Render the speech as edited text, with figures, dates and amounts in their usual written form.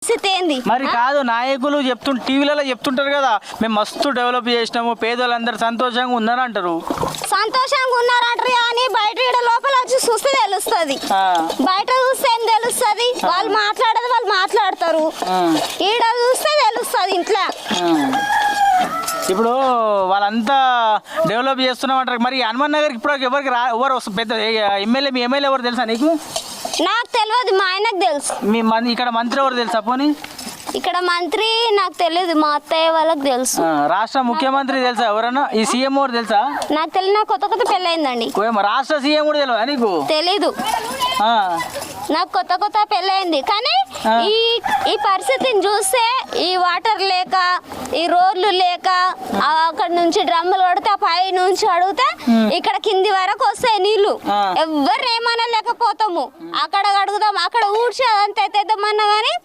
పరిస్థితి ఏంది? మరి కాదు, నాయకులు టీవీలలో చెప్తుంటారు కదా, మేము మస్తు డెవలప్ చేసినాము, పేదోళ్ళందరూ సంతోషంగా ఉందని అంటారు. సంతోషంగా ఉన్నారంటారు కానీ బయట ఈడ లోపల వచ్చి చూస్తే తెలుస్తుంది. బయట చూస్తే ఏం తెలుస్తుంది? వాళ్ళు మాట్లాడేది వాళ్ళు మాట్లాడతారు, ఈడ చూస్తే తెలుస్తుంది ఇంట్లో. ఇప్పుడు వాళ్ళంతా డెవలప్ చేస్తున్నాం అంటారు. మరి హనుమాన్ నగర్కి ఇప్పుడు ఎవరికి ఎవరు పెద్ద ఎమ్మెల్యే, మీ ఎమ్మెల్యే ఎవరు తెలుసా నీకు? నాకు తెలియదు, మా ఆయనకు తెలుసు. మీ ఇక్కడ మంత్రి ఎవరు తెలుసా? పోనీ ఇక్కడ మంత్రి నాకు తెలియదు, మా అత్తయ్య వాళ్ళకి తెలుసు. రాష్ట్ర ముఖ్యమంత్రి తెలుసా ఎవరన్నా? ఈ సీఎం ఎవరు తెలుసా? నాకు తెలియదు, నాకు కొత్త పెళ్ళి అయిందండి. రాష్ట్ర సీఎం కూడా తెలియదా నీకు? తెలీదు, నాకు కొత్త పెళ్ళయింది. కానీ ఈ పరిస్థితిని చూస్తే ఈ వాటర్ లేక, ఈ రోడ్లు లేక, అక్కడ నుంచి డ్రమ్ములు కొడితే ఆ పై నుంచి అడిగితే ఇక్కడ కింది వరకు వస్తాయి నీళ్లు. ఎవరు ఏమన్నా లేకపోతాము, అక్కడ అడుగుదాం, అక్కడ ఊడ్చి అదంతా తెద్దామన్నా కానీ